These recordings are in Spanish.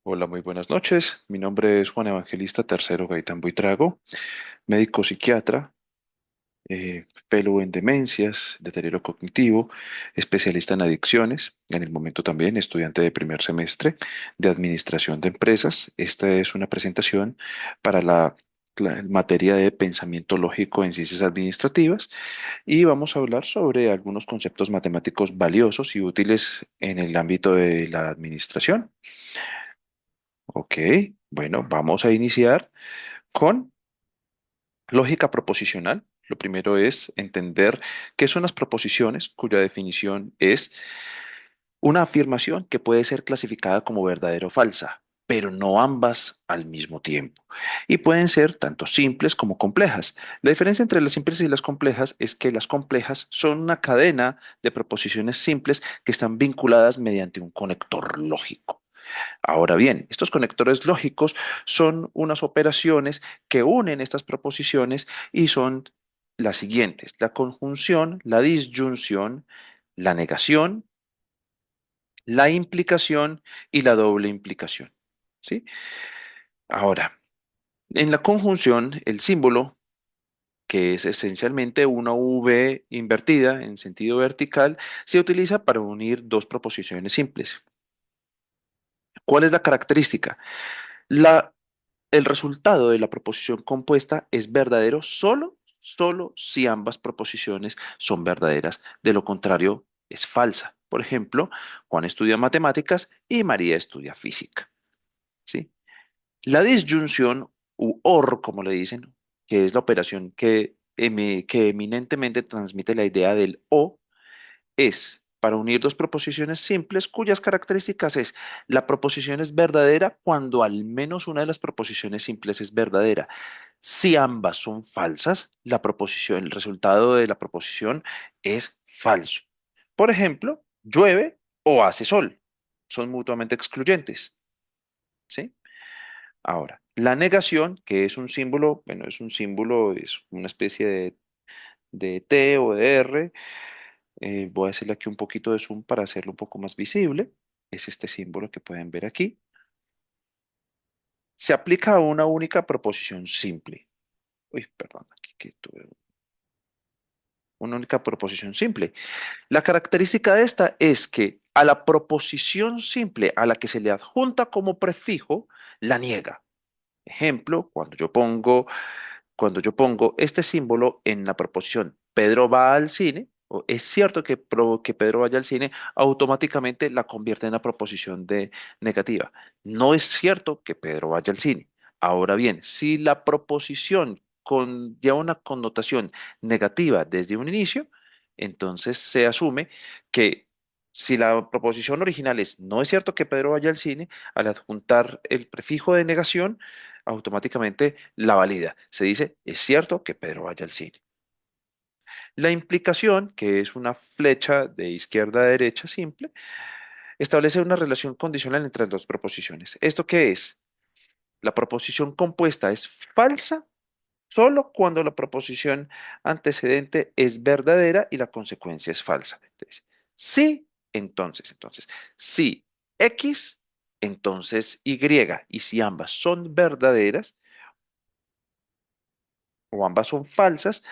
Hola, muy buenas noches. Mi nombre es Juan Evangelista Tercero Gaitán Buitrago, médico psiquiatra, fellow en demencias, deterioro cognitivo, especialista en adicciones, en el momento también estudiante de primer semestre de administración de empresas. Esta es una presentación para la materia de pensamiento lógico en ciencias administrativas y vamos a hablar sobre algunos conceptos matemáticos valiosos y útiles en el ámbito de la administración. Ok, bueno, vamos a iniciar con lógica proposicional. Lo primero es entender qué son las proposiciones, cuya definición es una afirmación que puede ser clasificada como verdadera o falsa, pero no ambas al mismo tiempo. Y pueden ser tanto simples como complejas. La diferencia entre las simples y las complejas es que las complejas son una cadena de proposiciones simples que están vinculadas mediante un conector lógico. Ahora bien, estos conectores lógicos son unas operaciones que unen estas proposiciones y son las siguientes: la conjunción, la disyunción, la negación, la implicación y la doble implicación. ¿Sí? Ahora, en la conjunción, el símbolo, que es esencialmente una V invertida en sentido vertical, se utiliza para unir dos proposiciones simples. ¿Cuál es la característica? La El resultado de la proposición compuesta es verdadero solo si ambas proposiciones son verdaderas. De lo contrario, es falsa. Por ejemplo, Juan estudia matemáticas y María estudia física. ¿Sí? La disyunción, u OR, como le dicen, que es la operación que eminentemente transmite la idea del o, es para unir dos proposiciones simples cuyas características es: la proposición es verdadera cuando al menos una de las proposiciones simples es verdadera. Si ambas son falsas, el resultado de la proposición es falso. Por ejemplo, llueve o hace sol. Son mutuamente excluyentes. ¿Sí? Ahora, la negación, que es un símbolo, bueno, es un símbolo, es una especie de T o de R. Voy a hacerle aquí un poquito de zoom para hacerlo un poco más visible. Es este símbolo que pueden ver aquí. Se aplica a una única proposición simple. Uy, perdón, aquí que tuve una única proposición simple. La característica de esta es que a la proposición simple a la que se le adjunta como prefijo, la niega. Ejemplo, cuando yo pongo este símbolo en la proposición Pedro va al cine, o es cierto que Pedro vaya al cine, automáticamente la convierte en la proposición de negativa. No es cierto que Pedro vaya al cine. Ahora bien, si la proposición lleva una connotación negativa desde un inicio, entonces se asume que si la proposición original es no es cierto que Pedro vaya al cine, al adjuntar el prefijo de negación, automáticamente la valida. Se dice, es cierto que Pedro vaya al cine. La implicación, que es una flecha de izquierda a derecha simple, establece una relación condicional entre las dos proposiciones. ¿Esto qué es? La proposición compuesta es falsa solo cuando la proposición antecedente es verdadera y la consecuencia es falsa. Entonces, sí, entonces, si X, entonces Y, y si ambas son verdaderas, o ambas son falsas,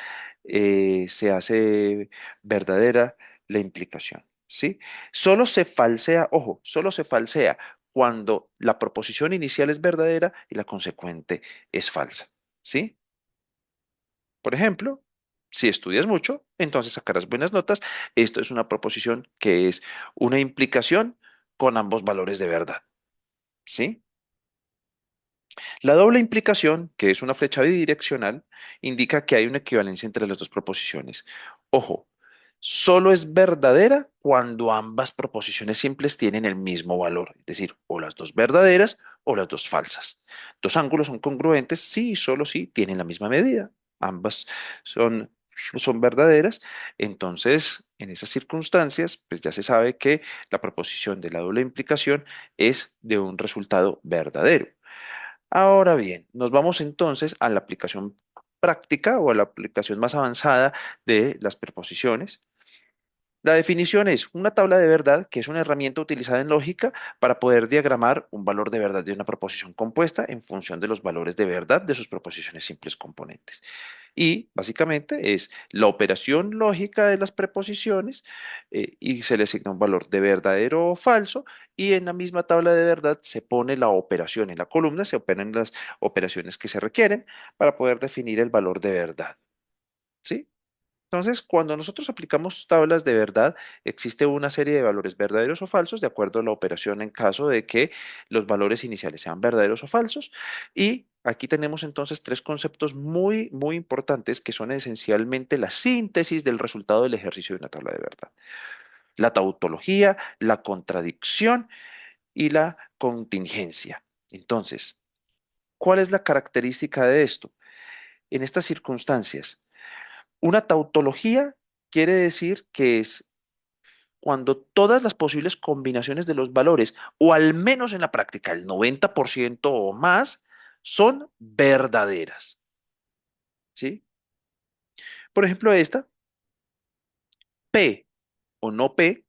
se hace verdadera la implicación, ¿sí? Solo se falsea, ojo, solo se falsea cuando la proposición inicial es verdadera y la consecuente es falsa, ¿sí? Por ejemplo, si estudias mucho, entonces sacarás buenas notas. Esto es una proposición que es una implicación con ambos valores de verdad, ¿sí? La doble implicación, que es una flecha bidireccional, indica que hay una equivalencia entre las dos proposiciones. Ojo, solo es verdadera cuando ambas proposiciones simples tienen el mismo valor, es decir, o las dos verdaderas o las dos falsas. Dos ángulos son congruentes si y solo si tienen la misma medida. Ambas son verdaderas. Entonces, en esas circunstancias, pues ya se sabe que la proposición de la doble implicación es de un resultado verdadero. Ahora bien, nos vamos entonces a la aplicación práctica o a la aplicación más avanzada de las preposiciones. La definición es una tabla de verdad, que es una herramienta utilizada en lógica para poder diagramar un valor de verdad de una proposición compuesta en función de los valores de verdad de sus proposiciones simples componentes. Y básicamente es la operación lógica de las preposiciones y se le asigna un valor de verdadero o falso y en la misma tabla de verdad se pone la operación. En la columna se operan las operaciones que se requieren para poder definir el valor de verdad. ¿Sí? Entonces, cuando nosotros aplicamos tablas de verdad, existe una serie de valores verdaderos o falsos de acuerdo a la operación en caso de que los valores iniciales sean verdaderos o falsos. Y aquí tenemos entonces tres conceptos muy, muy importantes que son esencialmente la síntesis del resultado del ejercicio de una tabla de verdad. La tautología, la contradicción y la contingencia. Entonces, ¿cuál es la característica de esto? En estas circunstancias, una tautología quiere decir que es cuando todas las posibles combinaciones de los valores, o al menos en la práctica el 90% o más, son verdaderas. ¿Sí? Por ejemplo, esta, P o no P,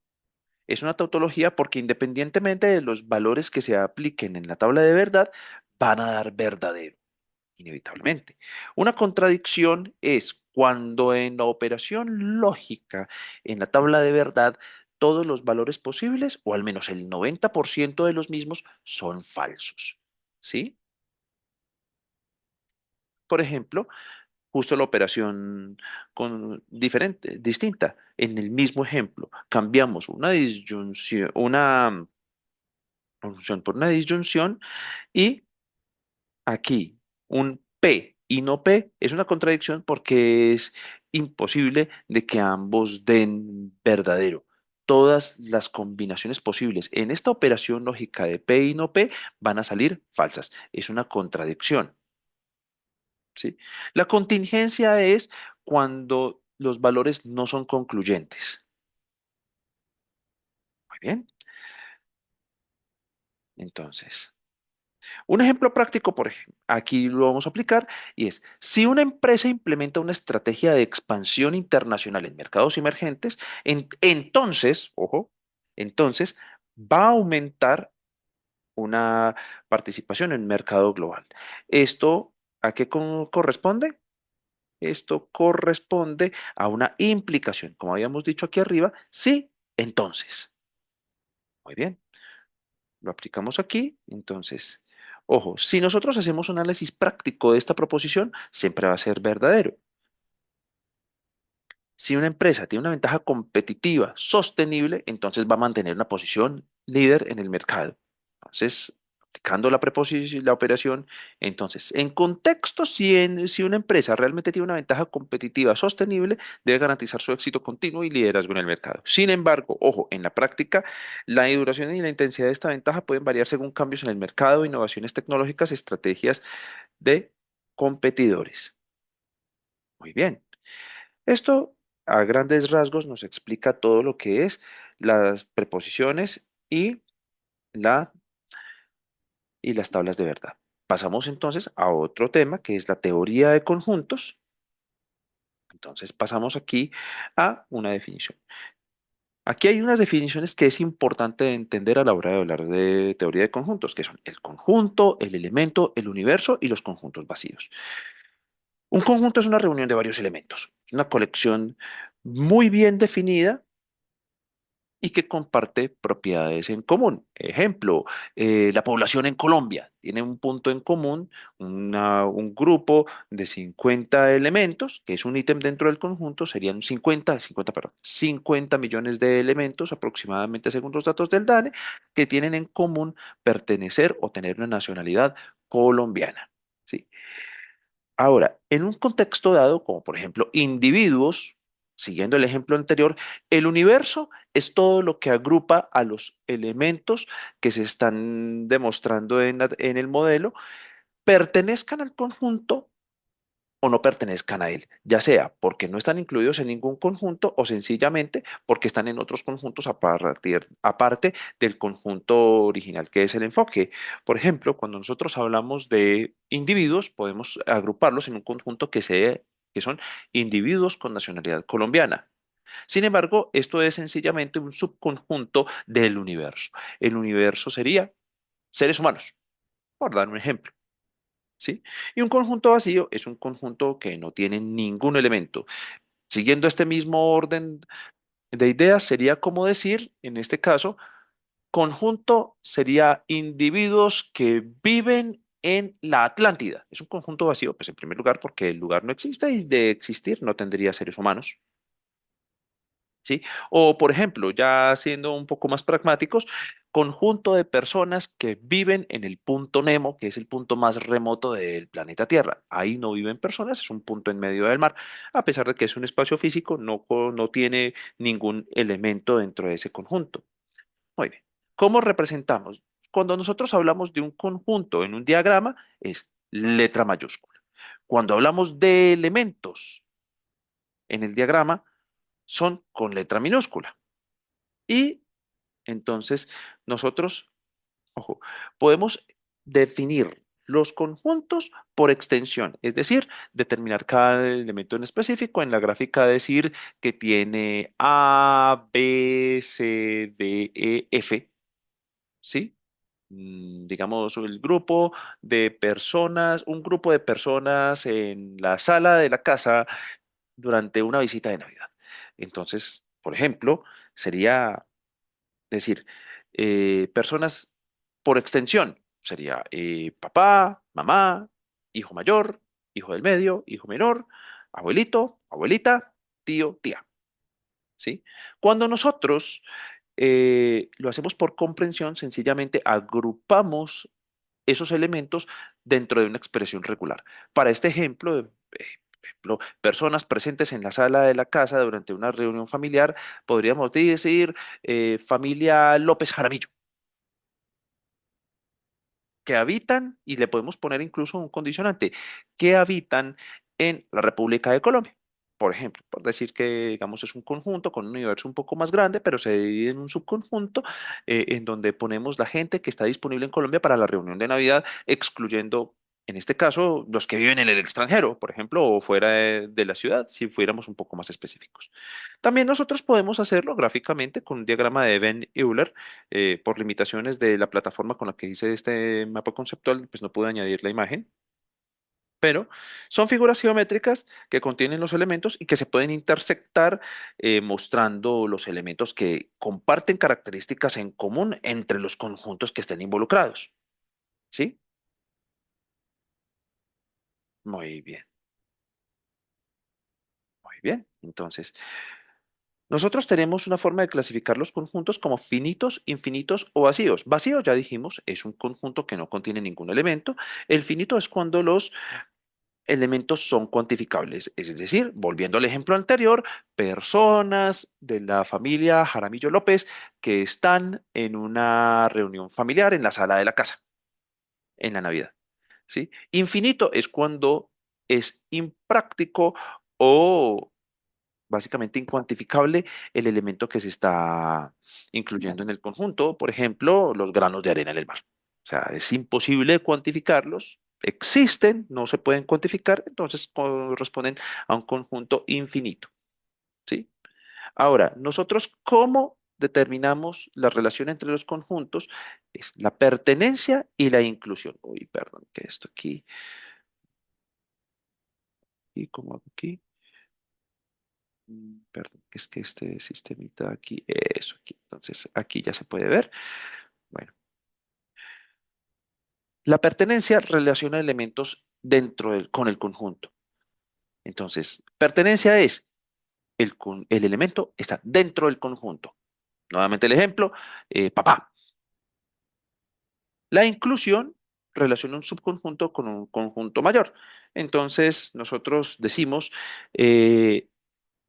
es una tautología porque independientemente de los valores que se apliquen en la tabla de verdad, van a dar verdadero, inevitablemente. Una contradicción es cuando en la operación lógica, en la tabla de verdad, todos los valores posibles, o al menos el 90% de los mismos, son falsos. ¿Sí? Por ejemplo, justo la operación distinta. En el mismo ejemplo, cambiamos una disyunción, una función por una disyunción y aquí, un P y no P es una contradicción porque es imposible de que ambos den verdadero. Todas las combinaciones posibles en esta operación lógica de P y no P van a salir falsas. Es una contradicción, ¿sí? La contingencia es cuando los valores no son concluyentes. Muy bien. Entonces, un ejemplo práctico, por ejemplo, aquí lo vamos a aplicar y es, si una empresa implementa una estrategia de expansión internacional en mercados emergentes, entonces, ojo, entonces va a aumentar una participación en el mercado global. ¿Esto a qué corresponde? Esto corresponde a una implicación, como habíamos dicho aquí arriba, sí, entonces. Muy bien. Lo aplicamos aquí, entonces, ojo, si nosotros hacemos un análisis práctico de esta proposición, siempre va a ser verdadero. Si una empresa tiene una ventaja competitiva sostenible, entonces va a mantener una posición líder en el mercado. Entonces, aplicando la preposición, la operación, entonces, en contexto, si una empresa realmente tiene una ventaja competitiva sostenible, debe garantizar su éxito continuo y liderazgo en el mercado. Sin embargo, ojo, en la práctica, la duración y la intensidad de esta ventaja pueden variar según cambios en el mercado, innovaciones tecnológicas, estrategias de competidores. Muy bien. Esto a grandes rasgos nos explica todo lo que es las preposiciones la, y las tablas de verdad. Pasamos entonces a otro tema que es la teoría de conjuntos. Entonces pasamos aquí a una definición. Aquí hay unas definiciones que es importante entender a la hora de hablar de teoría de conjuntos, que son el conjunto, el elemento, el universo y los conjuntos vacíos. Un conjunto es una reunión de varios elementos, una colección muy bien definida y que comparte propiedades en común. Ejemplo, la población en Colombia tiene un punto en común, un grupo de 50 elementos, que es un ítem dentro del conjunto, serían 50 millones de elementos aproximadamente según los datos del DANE, que tienen en común pertenecer o tener una nacionalidad colombiana. ¿Sí? Ahora, en un contexto dado, como por ejemplo individuos, siguiendo el ejemplo anterior, el universo es todo lo que agrupa a los elementos que se están demostrando en el modelo, pertenezcan al conjunto o no pertenezcan a él, ya sea porque no están incluidos en ningún conjunto o sencillamente porque están en otros conjuntos aparte del conjunto original que es el enfoque. Por ejemplo, cuando nosotros hablamos de individuos, podemos agruparlos en un conjunto que son individuos con nacionalidad colombiana. Sin embargo, esto es sencillamente un subconjunto del universo. El universo sería seres humanos, por dar un ejemplo. ¿Sí? Y un conjunto vacío es un conjunto que no tiene ningún elemento. Siguiendo este mismo orden de ideas, sería como decir, en este caso, conjunto sería individuos que viven en la Atlántida. Es un conjunto vacío, pues en primer lugar porque el lugar no existe y de existir no tendría seres humanos. ¿Sí? O, por ejemplo, ya siendo un poco más pragmáticos, conjunto de personas que viven en el punto Nemo, que es el punto más remoto del planeta Tierra. Ahí no viven personas, es un punto en medio del mar. A pesar de que es un espacio físico, no tiene ningún elemento dentro de ese conjunto. Muy bien. ¿Cómo representamos? Cuando nosotros hablamos de un conjunto en un diagrama, es letra mayúscula. Cuando hablamos de elementos en el diagrama, son con letra minúscula. Y entonces nosotros, ojo, podemos definir los conjuntos por extensión, es decir, determinar cada elemento en específico. En la gráfica decir que tiene A, B, C, D, E, F, ¿sí? Digamos, el grupo de personas, un grupo de personas en la sala de la casa durante una visita de Navidad. Entonces, por ejemplo, sería decir, personas por extensión, sería papá, mamá, hijo mayor, hijo del medio, hijo menor, abuelito, abuelita, tío, tía, ¿sí? Cuando nosotros lo hacemos por comprensión, sencillamente agrupamos esos elementos dentro de una expresión regular. Para este ejemplo, personas presentes en la sala de la casa durante una reunión familiar, podríamos decir familia López Jaramillo, que habitan, y le podemos poner incluso un condicionante, que habitan en la República de Colombia. Por ejemplo, por decir que, digamos, es un conjunto con un universo un poco más grande, pero se divide en un subconjunto en donde ponemos la gente que está disponible en Colombia para la reunión de Navidad, excluyendo, en este caso, los que viven en el extranjero, por ejemplo, o fuera de la ciudad, si fuéramos un poco más específicos. También nosotros podemos hacerlo gráficamente con un diagrama de Venn Euler. Por limitaciones de la plataforma con la que hice este mapa conceptual, pues no pude añadir la imagen, pero son figuras geométricas que contienen los elementos y que se pueden intersectar mostrando los elementos que comparten características en común entre los conjuntos que estén involucrados. ¿Sí? Muy bien, muy bien. Entonces, nosotros tenemos una forma de clasificar los conjuntos como finitos, infinitos o vacíos. Vacío, ya dijimos, es un conjunto que no contiene ningún elemento. El finito es cuando los elementos son cuantificables. Es decir, volviendo al ejemplo anterior, personas de la familia Jaramillo López que están en una reunión familiar en la sala de la casa, en la Navidad. ¿Sí? Infinito es cuando es impráctico o básicamente incuantificable el elemento que se está incluyendo en el conjunto, por ejemplo, los granos de arena en el mar. O sea, es imposible cuantificarlos, existen, no se pueden cuantificar, entonces corresponden a un conjunto infinito, ¿sí? Ahora, nosotros, ¿cómo determinamos la relación entre los conjuntos? Es la pertenencia y la inclusión. Uy, perdón, que esto aquí, y como hago aquí. Perdón, es que este sistemita aquí, eso aquí. Entonces, aquí ya se puede ver. Bueno, la pertenencia relaciona elementos con el conjunto. Entonces, pertenencia es el elemento está dentro del conjunto. Nuevamente el ejemplo, papá. La inclusión relaciona un subconjunto con un conjunto mayor. Entonces, nosotros decimos,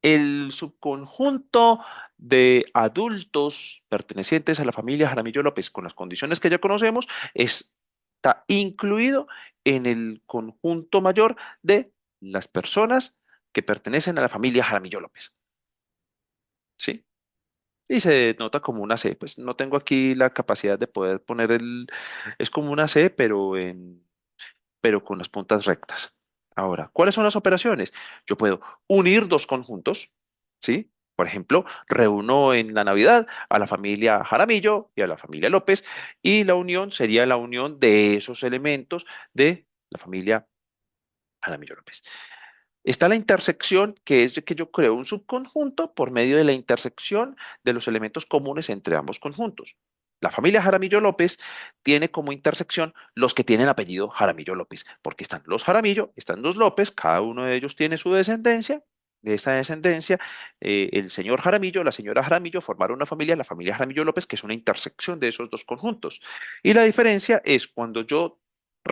el subconjunto de adultos pertenecientes a la familia Jaramillo López, con las condiciones que ya conocemos, está incluido en el conjunto mayor de las personas que pertenecen a la familia Jaramillo López. ¿Sí? Y se nota como una C. Pues no tengo aquí la capacidad de poder poner Es como una C, pero con las puntas rectas. Ahora, ¿cuáles son las operaciones? Yo puedo unir dos conjuntos, ¿sí? Por ejemplo, reúno en la Navidad a la familia Jaramillo y a la familia López y la unión sería la unión de esos elementos de la familia Jaramillo López. Está la intersección, que es de que yo creo un subconjunto por medio de la intersección de los elementos comunes entre ambos conjuntos. La familia Jaramillo López tiene como intersección los que tienen apellido Jaramillo López, porque están los Jaramillo, están los López, cada uno de ellos tiene su descendencia. De esta descendencia, el señor Jaramillo, la señora Jaramillo formaron una familia, la familia Jaramillo López, que es una intersección de esos dos conjuntos. Y la diferencia es cuando yo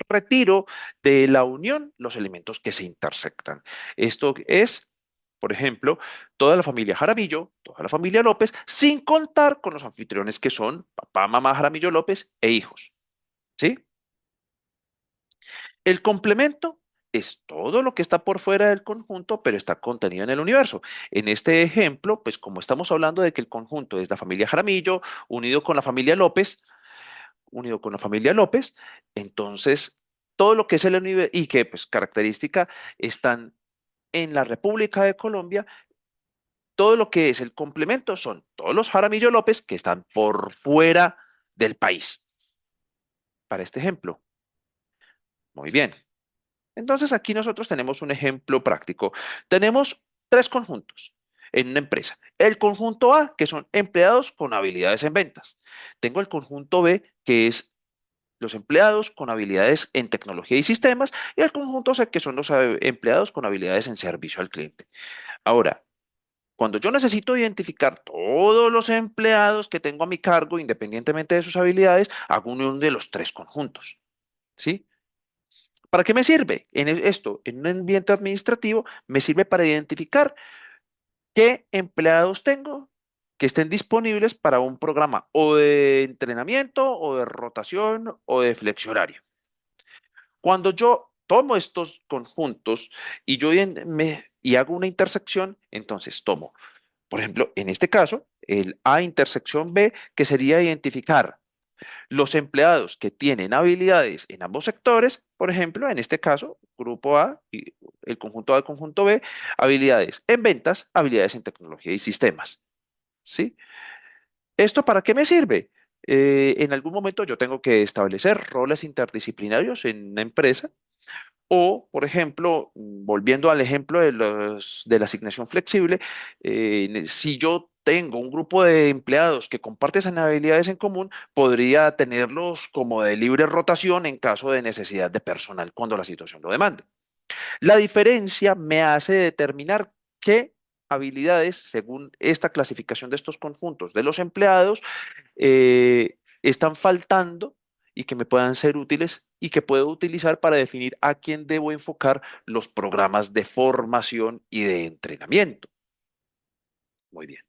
retiro de la unión los elementos que se intersectan. Esto es, por ejemplo, toda la familia Jaramillo, toda la familia López, sin contar con los anfitriones que son papá, mamá Jaramillo López e hijos. ¿Sí? El complemento es todo lo que está por fuera del conjunto, pero está contenido en el universo. En este ejemplo, pues como estamos hablando de que el conjunto es la familia Jaramillo unido con la familia López, entonces todo lo que es el universo y que pues característica están en la República de Colombia, todo lo que es el complemento son todos los Jaramillo López que están por fuera del país. Para este ejemplo. Muy bien. Entonces aquí nosotros tenemos un ejemplo práctico. Tenemos tres conjuntos en una empresa. El conjunto A, que son empleados con habilidades en ventas. Tengo el conjunto B, que es los empleados con habilidades en tecnología y sistemas, y el conjunto C, que son los empleados con habilidades en servicio al cliente. Ahora, cuando yo necesito identificar todos los empleados que tengo a mi cargo, independientemente de sus habilidades, hago unión de los tres conjuntos. ¿Sí? ¿Para qué me sirve? Esto, en un ambiente administrativo, me sirve para identificar qué empleados tengo que estén disponibles para un programa o de entrenamiento o de rotación o de flexionario. Cuando yo tomo estos conjuntos y y hago una intersección, entonces tomo, por ejemplo, en este caso, el A intersección B, que sería identificar los empleados que tienen habilidades en ambos sectores, por ejemplo, en este caso, grupo A y el conjunto A y el conjunto B, habilidades en ventas, habilidades en tecnología y sistemas. ¿Sí? ¿Esto para qué me sirve? En algún momento yo tengo que establecer roles interdisciplinarios en una empresa o, por ejemplo, volviendo al ejemplo de la asignación flexible, si yo tengo un grupo de empleados que comparten esas habilidades en común, podría tenerlos como de libre rotación en caso de necesidad de personal cuando la situación lo demande. La diferencia me hace determinar qué habilidades, según esta clasificación de estos conjuntos de los empleados, están faltando y que me puedan ser útiles y que puedo utilizar para definir a quién debo enfocar los programas de formación y de entrenamiento. Muy bien.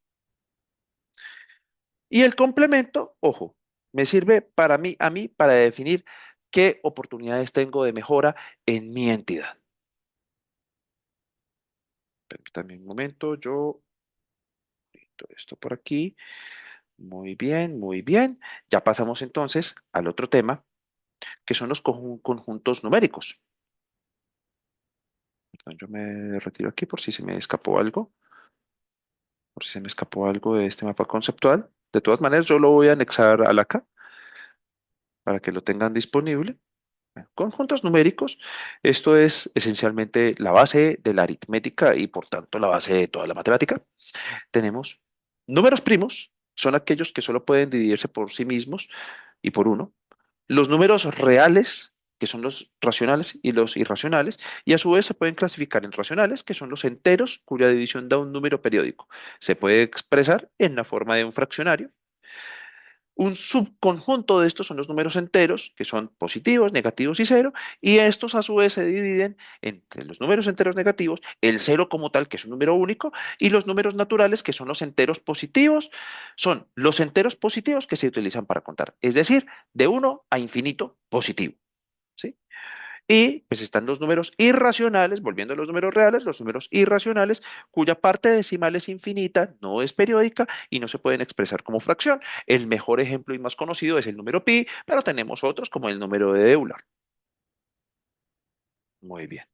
Y el complemento, ojo, me sirve para mí, a mí, para definir qué oportunidades tengo de mejora en mi entidad. Permítame un momento, yo quito esto por aquí. Muy bien, muy bien. Ya pasamos entonces al otro tema, que son los conjuntos numéricos. Perdón, yo me retiro aquí por si se me escapó algo, por si se me escapó algo de este mapa conceptual. De todas maneras, yo lo voy a anexar al acá para que lo tengan disponible. Bueno, conjuntos numéricos, esto es esencialmente la base de la aritmética y por tanto la base de toda la matemática. Tenemos números primos, son aquellos que solo pueden dividirse por sí mismos y por uno. Los números reales, que son los racionales y los irracionales, y a su vez se pueden clasificar en racionales, que son los enteros, cuya división da un número periódico. Se puede expresar en la forma de un fraccionario. Un subconjunto de estos son los números enteros, que son positivos, negativos y cero, y estos a su vez se dividen entre los números enteros negativos, el cero como tal, que es un número único, y los números naturales, que son los enteros positivos, son los enteros positivos que se utilizan para contar, es decir, de uno a infinito positivo. ¿Sí? Y pues están los números irracionales, volviendo a los números reales, los números irracionales, cuya parte decimal es infinita, no es periódica y no se pueden expresar como fracción. El mejor ejemplo y más conocido es el número pi, pero tenemos otros como el número de Euler. Muy bien.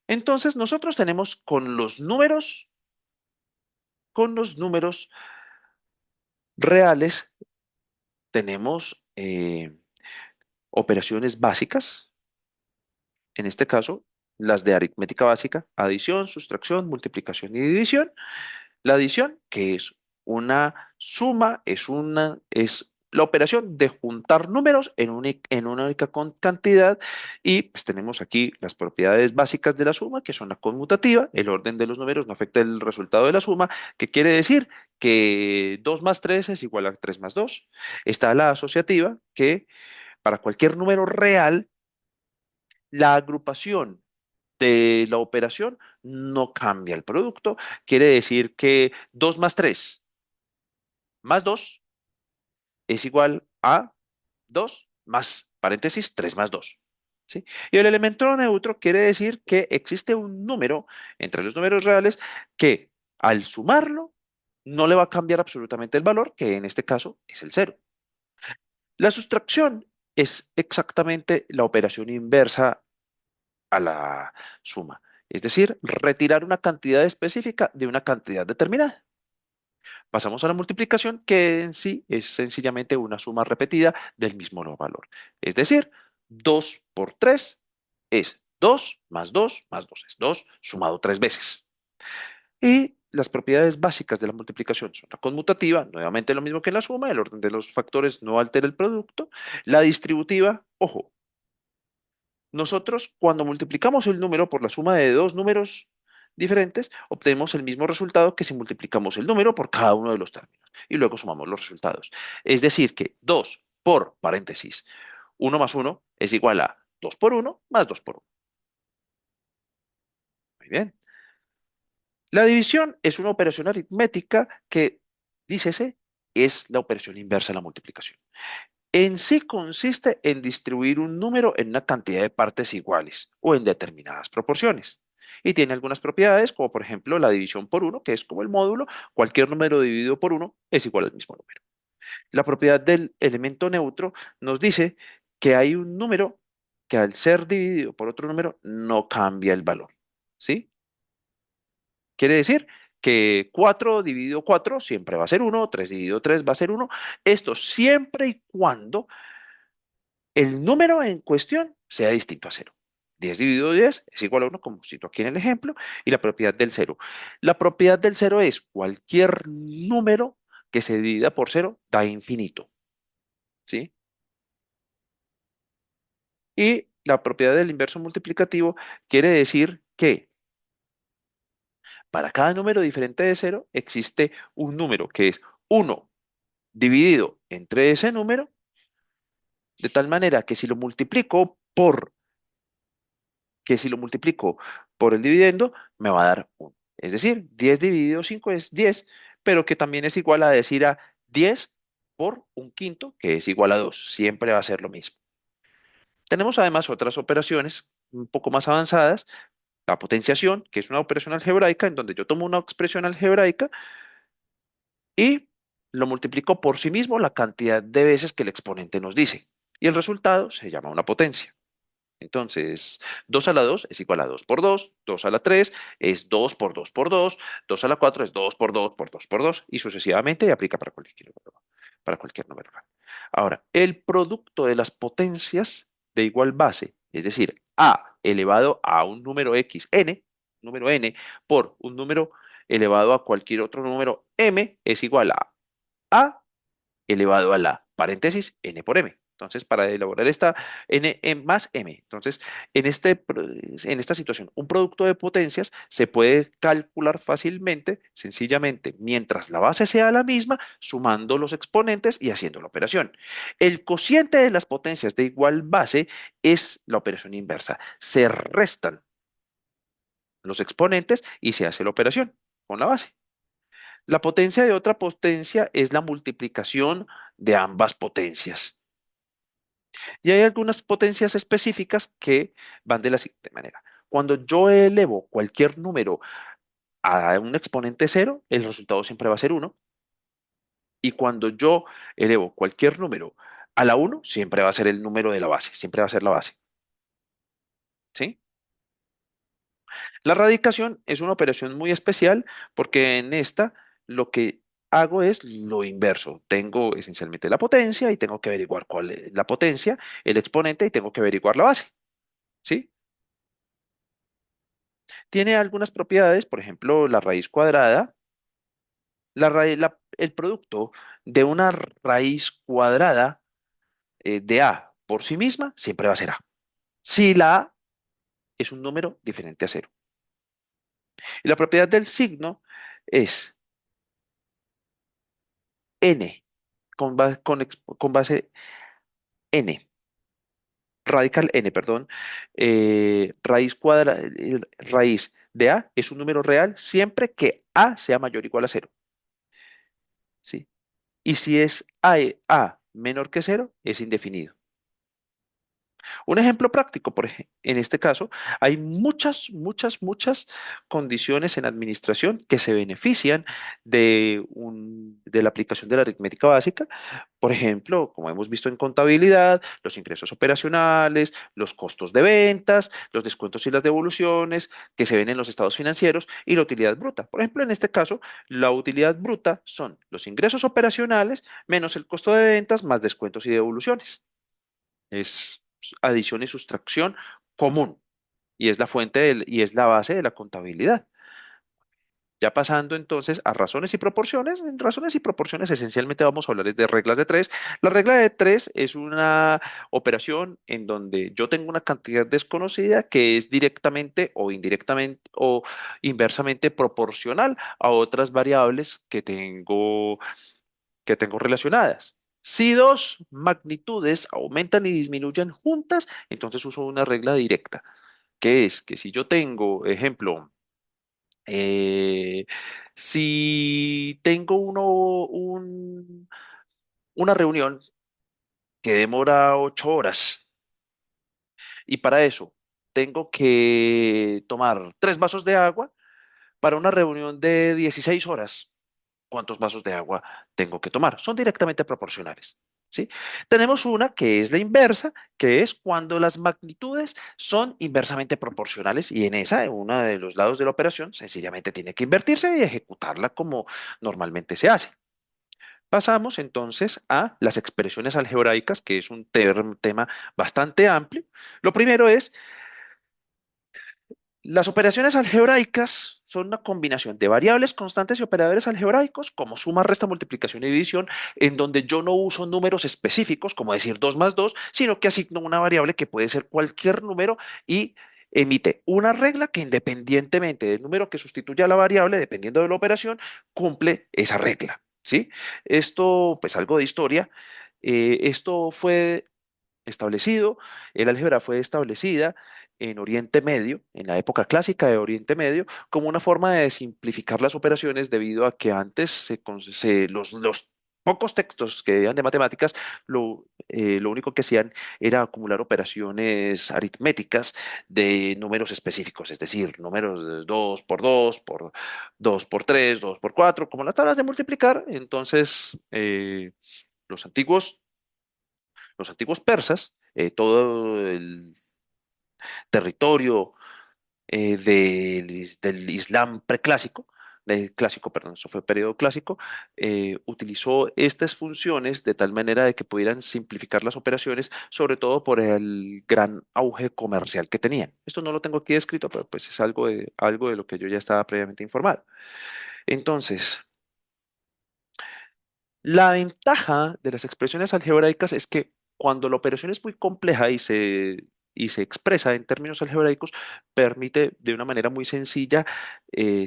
Entonces nosotros tenemos con los números con los números reales tenemos operaciones básicas, en este caso, las de aritmética básica, adición, sustracción, multiplicación y división. La adición, que es una suma, es la operación de juntar números en una única cantidad. Y pues tenemos aquí las propiedades básicas de la suma, que son la conmutativa. El orden de los números no afecta el resultado de la suma, que quiere decir que 2 más 3 es igual a 3 más 2. Está la asociativa, que para cualquier número real, la agrupación de la operación no cambia el producto. Quiere decir que 2 más 3 más 2 es igual a 2 más, paréntesis, 3 más 2. ¿Sí? Y el elemento neutro quiere decir que existe un número entre los números reales que al sumarlo no le va a cambiar absolutamente el valor, que en este caso es el cero. La sustracción es exactamente la operación inversa a la suma, es decir, retirar una cantidad específica de una cantidad determinada. Pasamos a la multiplicación, que en sí es sencillamente una suma repetida del mismo valor. Es decir, 2 por 3 es 2 más 2 más 2 es 2 sumado 3 veces. Y las propiedades básicas de la multiplicación son la conmutativa, nuevamente lo mismo que en la suma, el orden de los factores no altera el producto. La distributiva, ojo, nosotros, cuando multiplicamos el número por la suma de dos números diferentes, obtenemos el mismo resultado que si multiplicamos el número por cada uno de los términos y luego sumamos los resultados. Es decir, que 2 por, paréntesis, uno más uno es igual a 2 por uno más 2 por uno. Muy bien. La división es una operación aritmética que, dícese, es la operación inversa de la multiplicación. En sí consiste en distribuir un número en una cantidad de partes iguales o en determinadas proporciones. Y tiene algunas propiedades, como por ejemplo la división por uno, que es como el módulo. Cualquier número dividido por uno es igual al mismo número. La propiedad del elemento neutro nos dice que hay un número que al ser dividido por otro número no cambia el valor. ¿Sí? Quiere decir que 4 dividido 4 siempre va a ser uno, 3 dividido 3 va a ser uno. Esto siempre y cuando el número en cuestión sea distinto a cero. 10 dividido 10 es igual a uno, como cito aquí en el ejemplo, y la propiedad del cero. La propiedad del cero es cualquier número que se divida por cero da infinito, ¿sí? Y la propiedad del inverso multiplicativo quiere decir que para cada número diferente de cero existe un número que es uno dividido entre ese número, de tal manera que si lo multiplico por el dividendo, me va a dar 1. Es decir, 10 dividido 5 es 10, pero que también es igual a decir a 10 por un quinto, que es igual a 2. Siempre va a ser lo mismo. Tenemos además otras operaciones un poco más avanzadas, la potenciación, que es una operación algebraica en donde yo tomo una expresión algebraica y lo multiplico por sí mismo la cantidad de veces que el exponente nos dice. Y el resultado se llama una potencia. Entonces, 2 a la 2 es igual a 2 por 2, 2 a la 3 es 2 por 2 por 2, 2 a la 4 es 2 por 2 por 2 por 2 y sucesivamente y aplica para cualquier número real. Ahora, el producto de las potencias de igual base, es decir, a elevado a un número x, n, número n, por un número elevado a cualquier otro número m, es igual a elevado a la paréntesis n por m. Entonces, para elaborar esta n más m. Entonces, en esta situación, un producto de potencias se puede calcular fácilmente, sencillamente, mientras la base sea la misma, sumando los exponentes y haciendo la operación. El cociente de las potencias de igual base es la operación inversa. Se restan los exponentes y se hace la operación con la base. La potencia de otra potencia es la multiplicación de ambas potencias. Y hay algunas potencias específicas que van de la siguiente manera. Cuando yo elevo cualquier número a un exponente cero, el resultado siempre va a ser uno. Y cuando yo elevo cualquier número a la uno, siempre va a ser el número de la base, siempre va a ser la base. ¿Sí? La radicación es una operación muy especial porque en esta lo que hago es lo inverso. Tengo esencialmente la potencia y tengo que averiguar cuál es la potencia, el exponente y tengo que averiguar la base, ¿sí? Tiene algunas propiedades, por ejemplo, la raíz cuadrada. El producto de una raíz cuadrada de A por sí misma siempre va a ser A. Si la A es un número diferente a cero. Y la propiedad del signo es n con base n, radical n, perdón, raíz de A es un número real siempre que A sea mayor o igual a cero, ¿sí? Y si es A menor que cero, es indefinido. Un ejemplo práctico, en este caso, hay muchas condiciones en administración que se benefician de la aplicación de la aritmética básica. Por ejemplo, como hemos visto en contabilidad, los ingresos operacionales, los costos de ventas, los descuentos y las devoluciones que se ven en los estados financieros y la utilidad bruta. Por ejemplo, en este caso, la utilidad bruta son los ingresos operacionales menos el costo de ventas más descuentos y devoluciones. Es adición y sustracción común y es la y es la base de la contabilidad. Ya pasando entonces a razones y proporciones, en razones y proporciones esencialmente vamos a hablar es de reglas de tres. La regla de tres es una operación en donde yo tengo una cantidad desconocida que es directamente o indirectamente o inversamente proporcional a otras variables que tengo relacionadas. Si dos magnitudes aumentan y disminuyen juntas, entonces uso una regla directa, que es que si yo tengo, ejemplo, eh, si tengo una reunión que demora 8 horas y para eso tengo que tomar 3 vasos de agua para una reunión de 16 horas. ¿Cuántos vasos de agua tengo que tomar? Son directamente proporcionales. ¿Sí? Tenemos una que es la inversa, que es cuando las magnitudes son inversamente proporcionales y en esa, en uno de los lados de la operación, sencillamente tiene que invertirse y ejecutarla como normalmente se hace. Pasamos entonces a las expresiones algebraicas, que es un tema bastante amplio. Lo primero es las operaciones algebraicas son una combinación de variables constantes y operadores algebraicos como suma, resta, multiplicación y división, en donde yo no uso números específicos, como decir 2 más 2, sino que asigno una variable que puede ser cualquier número y emite una regla que independientemente del número que sustituya a la variable, dependiendo de la operación, cumple esa regla. ¿Sí? Esto, pues algo de historia. Esto fue establecido, el álgebra fue establecida en Oriente Medio, en la época clásica de Oriente Medio, como una forma de simplificar las operaciones debido a que antes los pocos textos que eran de matemáticas, lo único que hacían era acumular operaciones aritméticas de números específicos, es decir, números de 2 por 2 por 2 por 3 2 por 4 como las tablas de multiplicar. Entonces, los antiguos los antiguos persas, todo el territorio del Islam preclásico, del clásico, perdón, eso fue periodo clásico, utilizó estas funciones de tal manera de que pudieran simplificar las operaciones, sobre todo por el gran auge comercial que tenían. Esto no lo tengo aquí escrito, pero pues es algo de lo que yo ya estaba previamente informado. Entonces, la ventaja de las expresiones algebraicas es que cuando la operación es muy compleja y se expresa en términos algebraicos, permite de una manera muy sencilla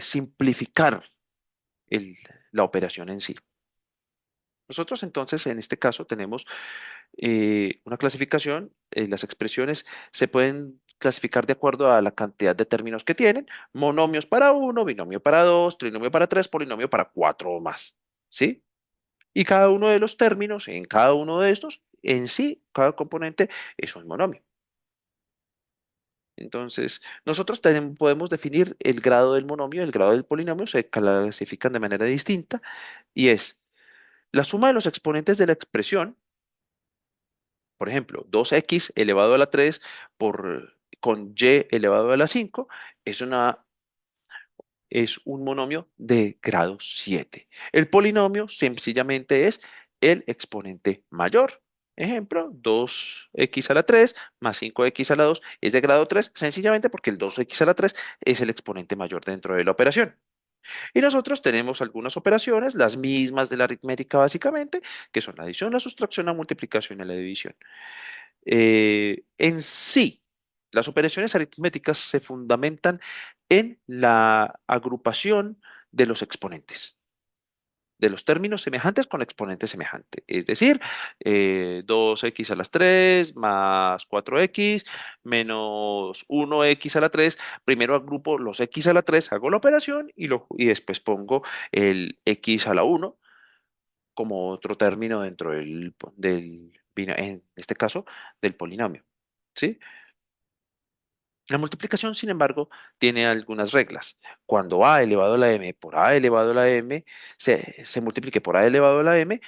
simplificar el- la operación en sí. Nosotros entonces en este caso tenemos una clasificación, las expresiones se pueden clasificar de acuerdo a la cantidad de términos que tienen, monomios para uno, binomio para dos, trinomio para tres, polinomio para cuatro o más. ¿Sí? Y cada uno de los términos en cada uno de estos, en sí, cada componente es un monomio. Entonces, nosotros podemos definir el grado del monomio, el grado del polinomio, se clasifican de manera distinta y es la suma de los exponentes de la expresión, por ejemplo, 2x elevado a la 3 con y elevado a la 5 es una es un monomio de grado 7. El polinomio sencillamente es el exponente mayor. Ejemplo, 2x a la 3 más 5x a la 2 es de grado 3, sencillamente porque el 2x a la 3 es el exponente mayor dentro de la operación. Y nosotros tenemos algunas operaciones, las mismas de la aritmética básicamente, que son la adición, la sustracción, la multiplicación y la división. En sí, las operaciones aritméticas se fundamentan en la agrupación de los exponentes, de los términos semejantes con exponente semejante. Es decir, 2x a las 3 más 4x menos 1x a la 3. Primero agrupo los x a la 3, hago la operación y después pongo el x a la 1 como otro término dentro en este caso, del polinomio. ¿Sí? La multiplicación, sin embargo, tiene algunas reglas. Cuando a elevado a la m por a elevado a la m se multiplique por a elevado a la m,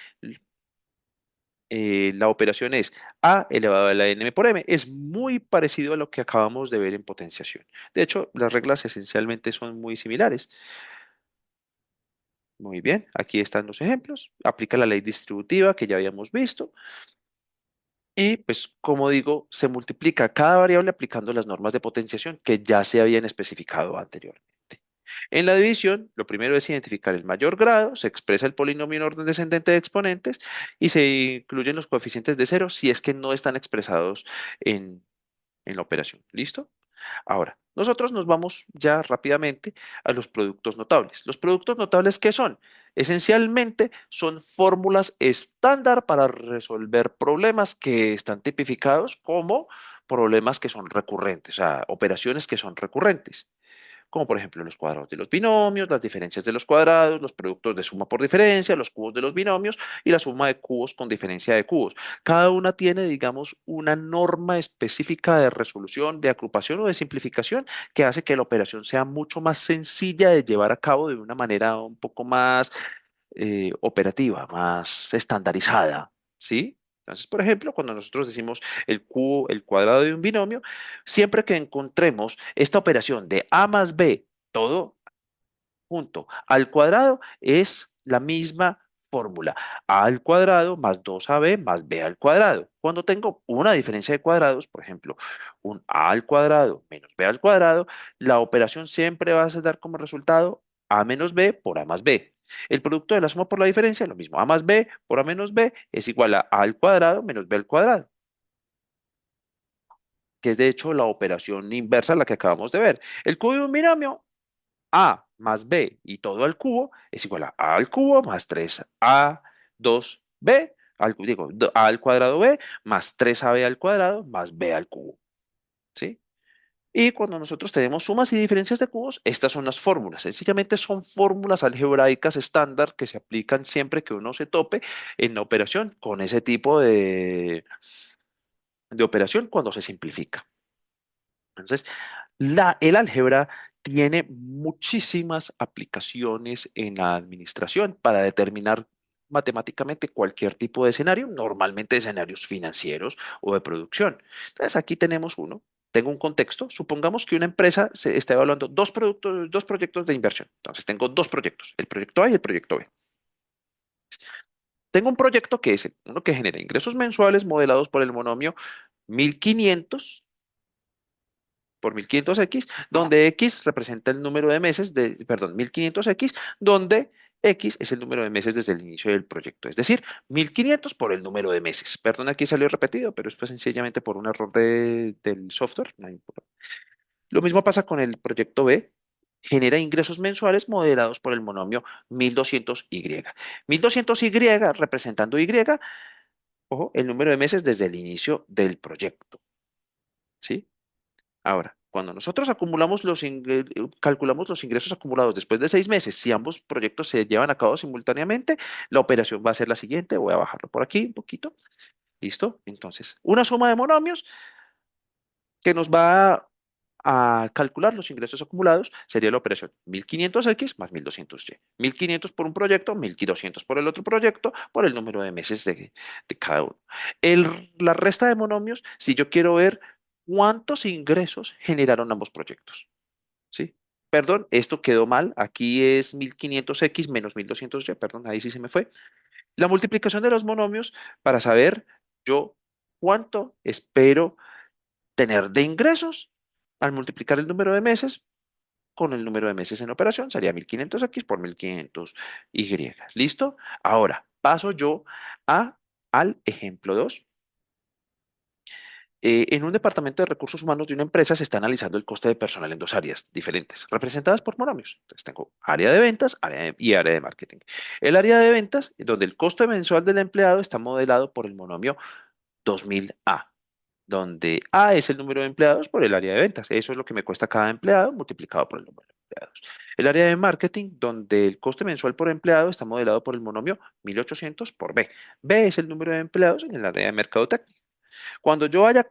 la operación es a elevado a la n por m. Es muy parecido a lo que acabamos de ver en potenciación. De hecho, las reglas esencialmente son muy similares. Muy bien, aquí están los ejemplos. Aplica la ley distributiva que ya habíamos visto. Y pues, como digo, se multiplica cada variable aplicando las normas de potenciación que ya se habían especificado anteriormente. En la división, lo primero es identificar el mayor grado, se expresa el polinomio en orden descendente de exponentes y se incluyen los coeficientes de cero si es que no están expresados en la operación. ¿Listo? Ahora, nosotros nos vamos ya rápidamente a los productos notables. ¿Los productos notables qué son? Esencialmente son fórmulas estándar para resolver problemas que están tipificados como problemas que son recurrentes, o sea, operaciones que son recurrentes, como por ejemplo los cuadrados de los binomios, las diferencias de los cuadrados, los productos de suma por diferencia, los cubos de los binomios y la suma de cubos con diferencia de cubos. Cada una tiene, digamos, una norma específica de resolución, de agrupación o de simplificación que hace que la operación sea mucho más sencilla de llevar a cabo de una manera un poco más operativa, más estandarizada, ¿sí? Entonces, por ejemplo, cuando nosotros decimos el cubo, el cuadrado de un binomio, siempre que encontremos esta operación de a más b, todo junto al cuadrado, es la misma fórmula. A al cuadrado más 2ab más b al cuadrado. Cuando tengo una diferencia de cuadrados, por ejemplo, un a al cuadrado menos b al cuadrado, la operación siempre va a dar como resultado a menos b por a más b. El producto de la suma por la diferencia, lo mismo, a más b por a menos b es igual a al cuadrado menos b al cuadrado, que es de hecho la operación inversa a la que acabamos de ver. El cubo de un binomio a más b y todo al cubo es igual a al cubo más 3a 2b, a al cuadrado b más 3ab al cuadrado más b al cubo. ¿Sí? Y cuando nosotros tenemos sumas y diferencias de cubos, estas son las fórmulas. Sencillamente son fórmulas algebraicas estándar que se aplican siempre que uno se tope en la operación con ese tipo de operación cuando se simplifica. Entonces, el álgebra tiene muchísimas aplicaciones en la administración para determinar matemáticamente cualquier tipo de escenario, normalmente escenarios financieros o de producción. Entonces, aquí tenemos uno. Tengo un contexto. Supongamos que una empresa se está evaluando dos productos, dos proyectos de inversión. Entonces, tengo dos proyectos, el proyecto A y el proyecto B. Tengo un proyecto que es uno que genera ingresos mensuales modelados por el monomio 1500 por 1500x, donde x representa el número de meses perdón, 1500x, donde x es el número de meses desde el inicio del proyecto, es decir, 1500 por el número de meses. Perdón, aquí salió repetido, pero es pues sencillamente por un error del software. No importa. Lo mismo pasa con el proyecto B. Genera ingresos mensuales moderados por el monomio 1200y. 1200y representando y, ojo, el número de meses desde el inicio del proyecto. ¿Sí? Ahora, cuando nosotros calculamos los ingresos acumulados después de 6 meses, si ambos proyectos se llevan a cabo simultáneamente, la operación va a ser la siguiente. Voy a bajarlo por aquí un poquito. ¿Listo? Entonces, una suma de monomios que nos va a calcular los ingresos acumulados sería la operación 1500x más 1200y. 1500 por un proyecto, 1200 por el otro proyecto, por el número de meses de cada uno. La resta de monomios, si yo quiero ver cuántos ingresos generaron ambos proyectos. ¿Sí? perdón, esto quedó mal, aquí es 1500x menos 1200y, perdón, ahí sí se me fue. La multiplicación de los monomios para saber yo cuánto espero tener de ingresos al multiplicar el número de meses con el número de meses en operación, sería 1500x por 1500y. ¿Listo? Ahora, paso yo al ejemplo 2. En un departamento de recursos humanos de una empresa se está analizando el coste de personal en dos áreas diferentes, representadas por monomios. Entonces tengo área de ventas y área de marketing. El área de ventas, donde el costo mensual del empleado está modelado por el monomio 2000A, donde A es el número de empleados por el área de ventas. Eso es lo que me cuesta cada empleado multiplicado por el número de empleados. El área de marketing, donde el coste mensual por empleado está modelado por el monomio 1800 por B. B es el número de empleados en el área de mercadotecnia. Cuando yo vaya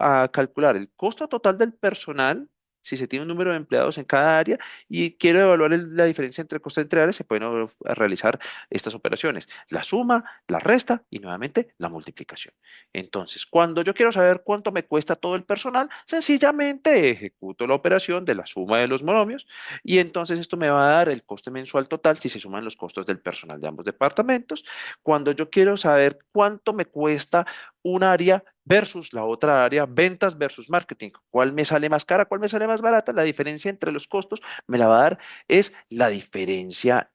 a calcular el costo total del personal, si se tiene un número de empleados en cada área y quiero evaluar la diferencia entre costos entre áreas, se pueden realizar estas operaciones. La suma, la resta y nuevamente la multiplicación. Entonces, cuando yo quiero saber cuánto me cuesta todo el personal, sencillamente ejecuto la operación de la suma de los monomios y entonces esto me va a dar el coste mensual total si se suman los costos del personal de ambos departamentos. Cuando yo quiero saber cuánto me cuesta un área versus la otra área, ventas versus marketing. ¿Cuál me sale más cara? ¿Cuál me sale más barata? La diferencia entre los costos me la va a dar es la diferencia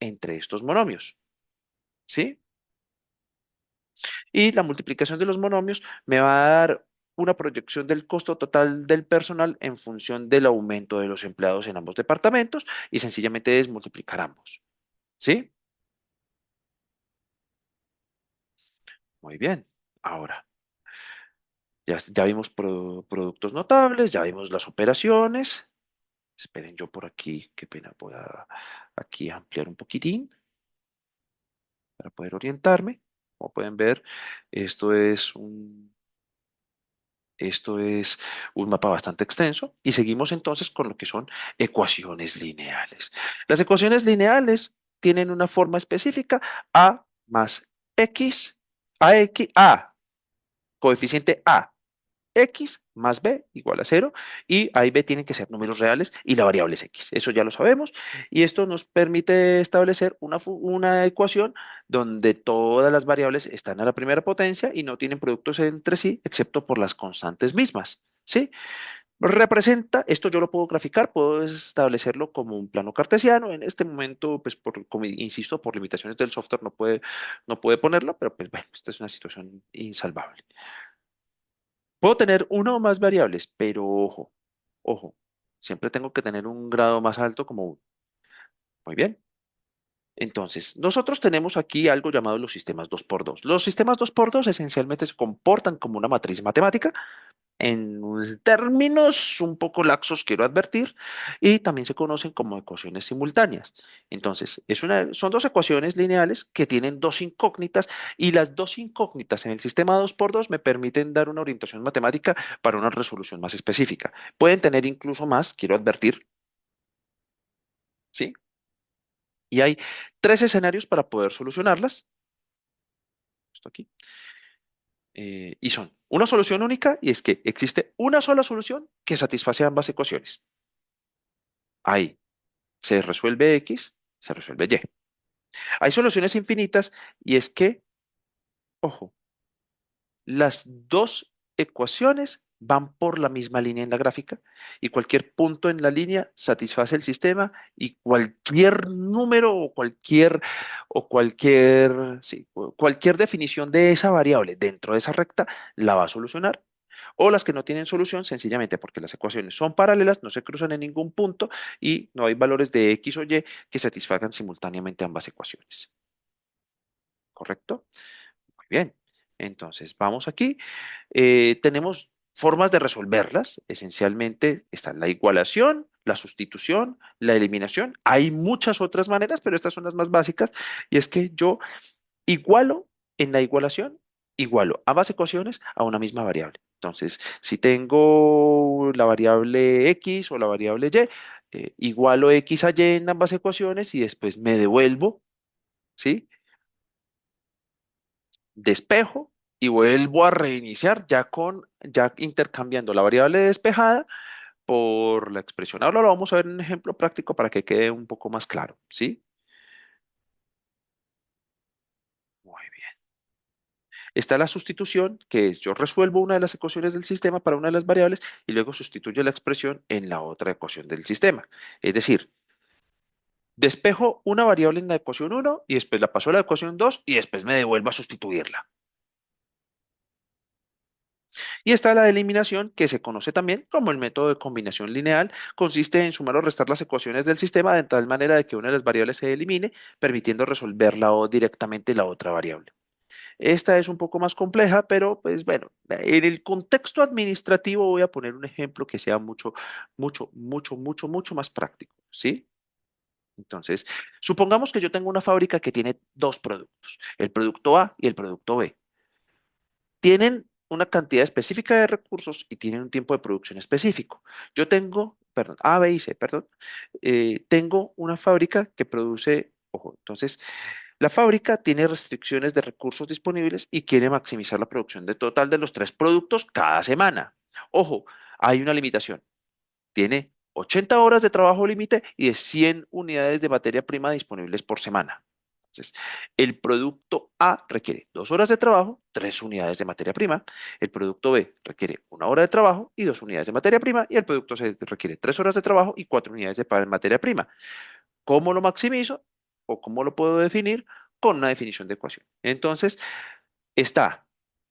entre estos monomios, ¿sí? Y la multiplicación de los monomios me va a dar una proyección del costo total del personal en función del aumento de los empleados en ambos departamentos y sencillamente es multiplicar ambos, ¿sí? Muy bien. Ahora, ya vimos productos notables, ya vimos las operaciones. Esperen, yo por aquí, qué pena, voy a aquí ampliar un poquitín para poder orientarme. Como pueden ver, esto es un, esto es un mapa bastante extenso y seguimos entonces con lo que son ecuaciones lineales. Las ecuaciones lineales tienen una forma específica, a más x, a, coeficiente a x más b igual a cero y a y b tienen que ser números reales y la variable es x. Eso ya lo sabemos y esto nos permite establecer una ecuación donde todas las variables están a la primera potencia y no tienen productos entre sí excepto por las constantes mismas. ¿Sí? Representa, esto yo lo puedo graficar, puedo establecerlo como un plano cartesiano. En este momento, pues como insisto, por limitaciones del software no puede ponerlo, pero pues bueno, esta es una situación insalvable. Puedo tener una o más variables, pero ojo, siempre tengo que tener un grado más alto como uno. Muy bien. Entonces, nosotros tenemos aquí algo llamado los sistemas dos por dos. Los sistemas dos por dos esencialmente se comportan como una matriz matemática en términos un poco laxos, quiero advertir, y también se conocen como ecuaciones simultáneas. Entonces, son dos ecuaciones lineales que tienen dos incógnitas y las dos incógnitas en el sistema dos por dos me permiten dar una orientación matemática para una resolución más específica. Pueden tener incluso más, quiero advertir, ¿sí? Y hay tres escenarios para poder solucionarlas. Esto aquí. Y son una solución única y es que existe una sola solución que satisface ambas ecuaciones. Ahí se resuelve X, se resuelve Y. Hay soluciones infinitas y es que, ojo, las dos ecuaciones van por la misma línea en la gráfica y cualquier punto en la línea satisface el sistema y cualquier número cualquier definición de esa variable dentro de esa recta la va a solucionar. O las que no tienen solución sencillamente porque las ecuaciones son paralelas, no se cruzan en ningún punto y no hay valores de X o Y que satisfagan simultáneamente ambas ecuaciones. ¿Correcto? Muy bien. Entonces, vamos aquí. Tenemos formas de resolverlas. Esencialmente está la igualación, la sustitución, la eliminación. Hay muchas otras maneras, pero estas son las más básicas. Y es que yo igualo en la igualación, igualo ambas ecuaciones a una misma variable. Entonces, si tengo la variable X o la variable Y, igualo X a Y en ambas ecuaciones y después me devuelvo, ¿sí? Despejo y vuelvo a reiniciar ya intercambiando la variable despejada por la expresión. Ahora lo vamos a ver en un ejemplo práctico para que quede un poco más claro, ¿sí? Muy bien. Está la sustitución, que es yo resuelvo una de las ecuaciones del sistema para una de las variables y luego sustituyo la expresión en la otra ecuación del sistema. Es decir, despejo una variable en la ecuación uno y después la paso a la ecuación 2 y después me devuelvo a sustituirla. Y está la eliminación, que se conoce también como el método de combinación lineal. Consiste en sumar o restar las ecuaciones del sistema de tal manera de que una de las variables se elimine, permitiendo resolverla o directamente la otra variable. Esta es un poco más compleja, pero pues bueno, en el contexto administrativo voy a poner un ejemplo que sea mucho más práctico, ¿sí? Entonces, supongamos que yo tengo una fábrica que tiene dos productos, el producto A y el producto B. Tienen una cantidad específica de recursos y tienen un tiempo de producción específico. Yo tengo, perdón, A, B y C, perdón, tengo una fábrica que produce, ojo, entonces, la fábrica tiene restricciones de recursos disponibles y quiere maximizar la producción de total de los tres productos cada semana. Ojo, hay una limitación. Tiene 80 horas de trabajo límite y de 100 unidades de materia prima disponibles por semana. Entonces, el producto A requiere 2 horas de trabajo, 3 unidades de materia prima. El producto B requiere 1 hora de trabajo y 2 unidades de materia prima. Y el producto C requiere 3 horas de trabajo y 4 unidades de materia prima. ¿Cómo lo maximizo o cómo lo puedo definir? Con una definición de ecuación. Entonces, está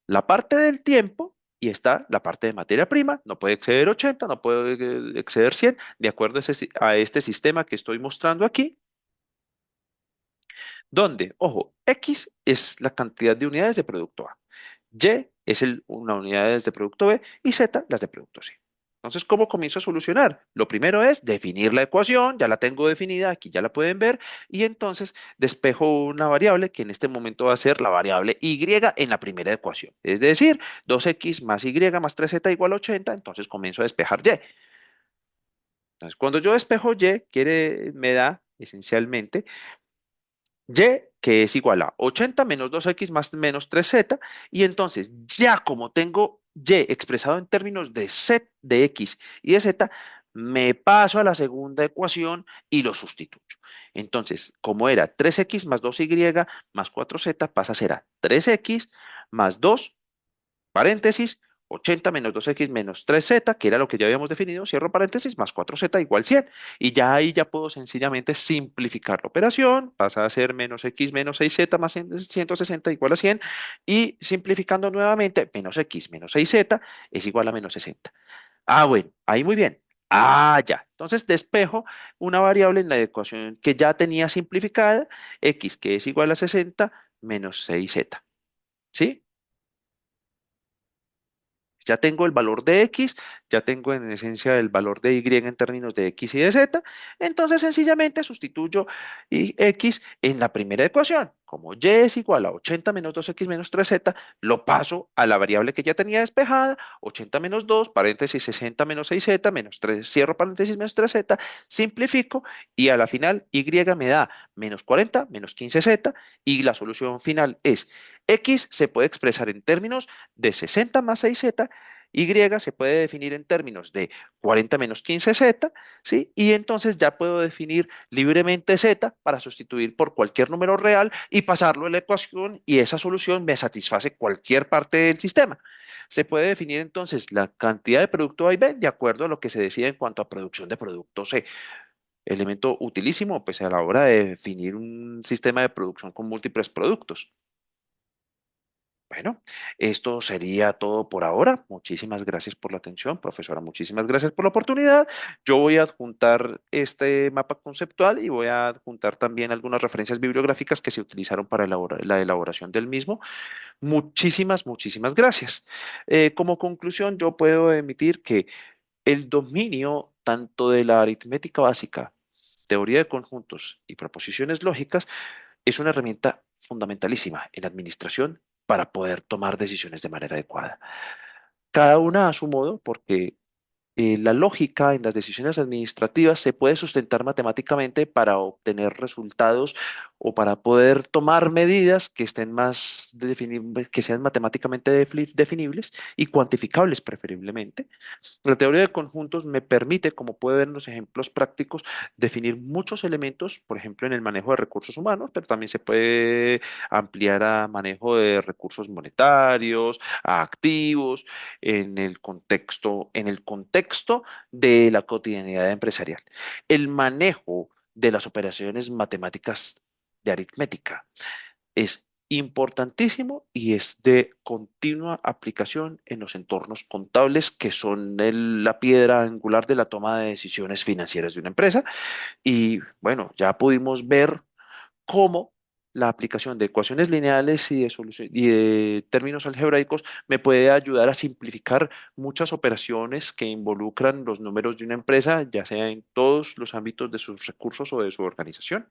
la parte del tiempo y está la parte de materia prima. No puede exceder 80, no puede exceder 100, de acuerdo a este sistema que estoy mostrando aquí, donde, ojo, X es la cantidad de unidades de producto A, Y es una unidades de producto B y Z las de producto C. Entonces, ¿cómo comienzo a solucionar? Lo primero es definir la ecuación, ya la tengo definida, aquí ya la pueden ver, y entonces despejo una variable que en este momento va a ser la variable Y en la primera ecuación. Es decir, 2X más Y más 3Z igual a 80, entonces comienzo a despejar Y. Entonces, cuando yo despejo Y, me da esencialmente Y, que es igual a 80 menos 2X más menos 3Z, y entonces ya como tengo Y expresado en términos de Z, de X y de Z, me paso a la segunda ecuación y lo sustituyo. Entonces, como era 3X más 2Y más 4Z, pasa a ser a 3X más 2 paréntesis, 80 menos 2x menos 3z, que era lo que ya habíamos definido, cierro paréntesis, más 4z igual 100. Y ya ahí ya puedo sencillamente simplificar la operación, pasa a ser menos x menos 6z más 160 igual a 100, y simplificando nuevamente, menos x menos 6z es igual a menos 60. Ah, bueno, ahí muy bien. Ah, ya. Entonces despejo una variable en la ecuación que ya tenía simplificada, x que es igual a 60 menos 6z. ¿Sí? Ya tengo el valor de X, ya tengo en esencia el valor de Y en términos de X y de Z, entonces sencillamente sustituyo X en la primera ecuación. Como Y es igual a 80 menos 2X menos 3Z, lo paso a la variable que ya tenía despejada, 80 menos 2, paréntesis 60 menos 6Z, menos 3, cierro paréntesis menos 3Z, simplifico y a la final Y me da menos 40 menos 15Z y la solución final es X se puede expresar en términos de 60 más 6Z, Y se puede definir en términos de 40 menos 15Z, ¿sí? Y entonces ya puedo definir libremente Z para sustituir por cualquier número real y pasarlo a la ecuación y esa solución me satisface cualquier parte del sistema. Se puede definir entonces la cantidad de producto A y B de acuerdo a lo que se decida en cuanto a producción de producto C. Elemento utilísimo pues a la hora de definir un sistema de producción con múltiples productos. Bueno, esto sería todo por ahora. Muchísimas gracias por la atención, profesora. Muchísimas gracias por la oportunidad. Yo voy a adjuntar este mapa conceptual y voy a adjuntar también algunas referencias bibliográficas que se utilizaron para la elaboración del mismo. Muchísimas gracias. Como conclusión, yo puedo emitir que el dominio tanto de la aritmética básica, teoría de conjuntos y proposiciones lógicas es una herramienta fundamentalísima en administración para poder tomar decisiones de manera adecuada. Cada una a su modo, porque la lógica en las decisiones administrativas se puede sustentar matemáticamente para obtener resultados o para poder tomar medidas que estén más que sean matemáticamente definibles y cuantificables preferiblemente. La teoría de conjuntos me permite, como puede ver en los ejemplos prácticos, definir muchos elementos, por ejemplo, en el manejo de recursos humanos, pero también se puede ampliar a manejo de recursos monetarios, a activos, en el contexto de la cotidianidad empresarial. El manejo de las operaciones matemáticas de aritmética es importantísimo y es de continua aplicación en los entornos contables que son la piedra angular de la toma de decisiones financieras de una empresa. Y bueno, ya pudimos ver cómo la aplicación de ecuaciones lineales y de términos algebraicos me puede ayudar a simplificar muchas operaciones que involucran los números de una empresa, ya sea en todos los ámbitos de sus recursos o de su organización.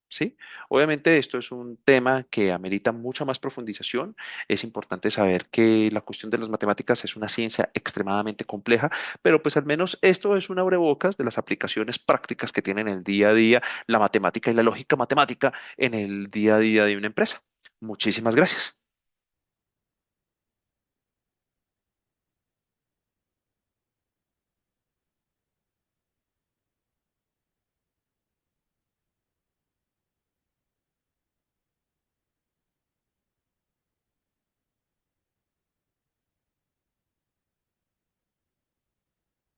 ¿Sí? Obviamente esto es un tema que amerita mucha más profundización. Es importante saber que la cuestión de las matemáticas es una ciencia extremadamente compleja, pero pues al menos esto es un abrebocas de las aplicaciones prácticas que tienen el día a día la matemática y la lógica matemática en el día a día de una empresa. Muchísimas gracias.